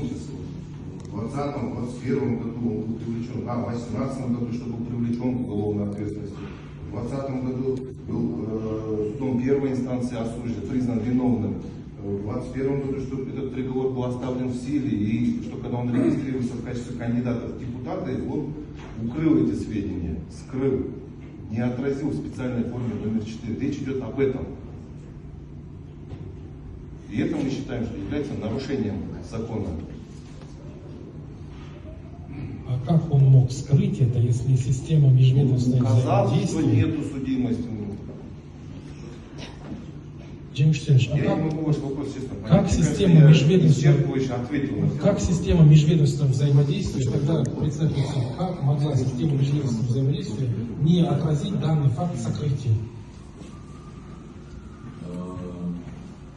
числу. В 2020-2021 году он был привлечен, в 2018 году, что был привлечен к уголовной ответственности. В 2020 году был судом первой инстанции осужден, признан виновным. В 2021 году, что этот приговор был оставлен в силе, и что когда он регистрировался в качестве кандидата в депутаты, он укрыл эти сведения, скрыл, не отразил в специальной форме номер 4. Речь идет об этом. И это мы считаем, что является нарушением закона. А как он мог скрыть это, если система межведомственного Сказал, что взаимодействия... нету судимости. Джеймс Штейнш, Я не могу ваш вопрос честно понять. как система межведомственного... ответил на все. Как система межведомственного взаимодействия, тогда представьте себе, как могла система межведомственного взаимодействия не отразить данный факт сокрытия?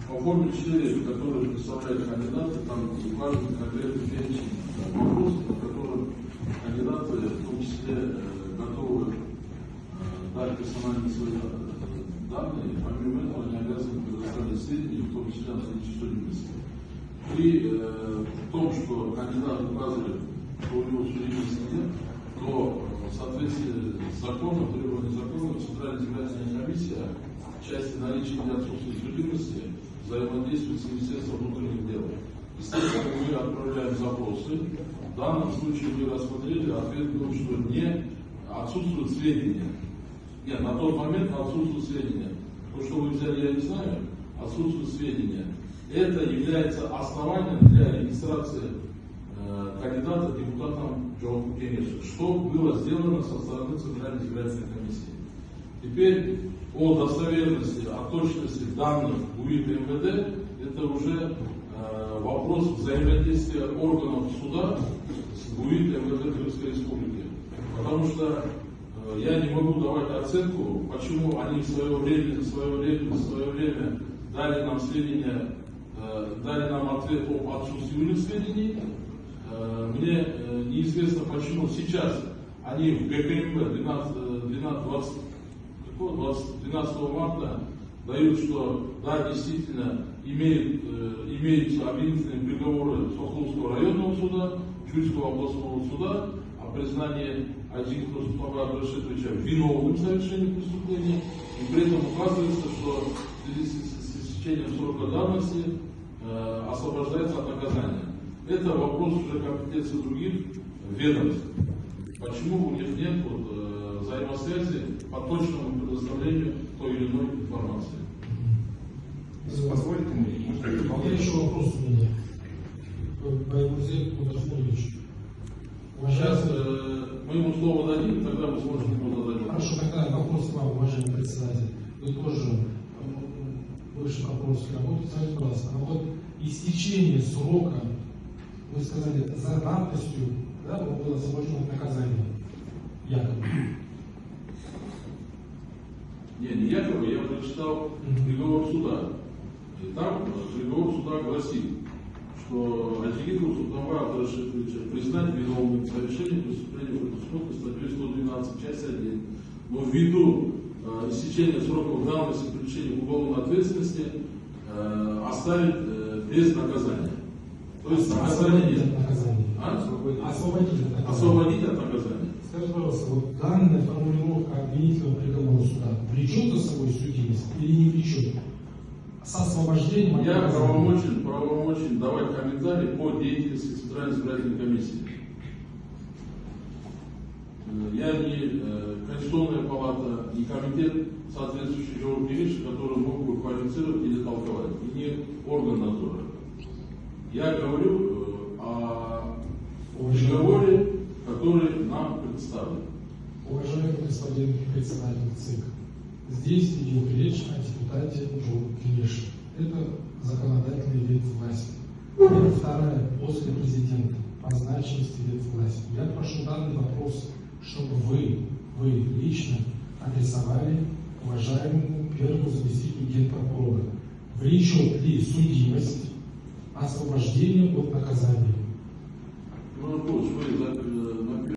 По форме 4, которую представляют кандидаты, там указан конкретный перечень вопросов, по которым кандидаты в том числе готовы дать персональные свои данные, помимо этого они обязаны предоставить сведения, в том числе на случай судимости. При том, что кандидат указывает, что у него судимости нет, то в соответствии с законом, требованием закона, Центральная избирательная комиссия в части наличия или отсутствия судимости взаимодействует с Министерством внутренних дел. Естественно, мы отправляем запросы. В данном случае мы рассмотрели ответ был, что не отсутствуют сведения. Нет, на тот момент отсутствуют сведения. То, что вы взяли, я не знаю, отсутствуют сведения. Это является основанием для регистрации кандидата депутатом Джон Кенеша. Что было сделано со стороны Центральной избирательной комиссии. Теперь о достоверности, о точности данных УИК и МВД, это уже вопрос взаимодействия органов суда с УИК и МВД Крымской Республики. Потому что я не могу давать оценку, почему они в свое время дали нам сведения, дали нам ответ об отсутствии сведений. Мне неизвестно, почему сейчас они в ГКМБ 12 марта дают, что да, действительно имеются обвинительные приговоры Соколовского районного суда, Чуйского областного суда о признании Азизова Рустама Абдрашитовича виновным в совершении преступления, и при этом указывается, что в связи с истечением срока давности освобождается от наказания. Это вопрос уже компетенции других ведомств. Почему у них нет взаимосвязи по точному предоставлению той или иной информации? Если позволите мне, Еще вопрос у меня. Байгузек Кудашмулевич. Сейчас мы ему слово дадим, тогда вы сможете ему задать. Хорошо, тогда вопрос к вам, уважаемый председатель. Вы тоже бывший прокурорской работы, скажите, пожалуйста, а вот истечение срока, вы сказали, за давностью, да, он был освобожден от наказания, якобы? Не якобы, я прочитал приговор суда. И там приговор суда гласит, что Азигитова Султанбая Абдрашитовича признать виновным в совершении преступления, предусмотренного статьей 112, часть 1. Но ввиду истечения сроков давности привлечения к уголовной ответственности оставить без наказания. То есть наказание нет. Освободить от наказания. Скажите, пожалуйста, вот данная формулировка обвинительного приговора суда влечет за собой судимость или не влечет? С освобождением от Я наказания. правомочен давать комментарии по деятельности Центральной избирательной комиссии. Я не Конституционная палата, не комитет, соответствующий Джоу Кириш, который мог бы квалифицировать или толковать, и не орган надзора. Я говорю о приговоре, который нам представлен. Уважаемый господин председатель ЦИК, здесь идет речь о депутате Джоу Кириш. Это законодательный вид власти. Это вторая после президента по значимости вид власти. Я прошу данный вопрос, чтобы вы лично адресовали уважаемому первому заместителю генпрокурора. Влечет ли судимость освобождение от наказания? Ну, вы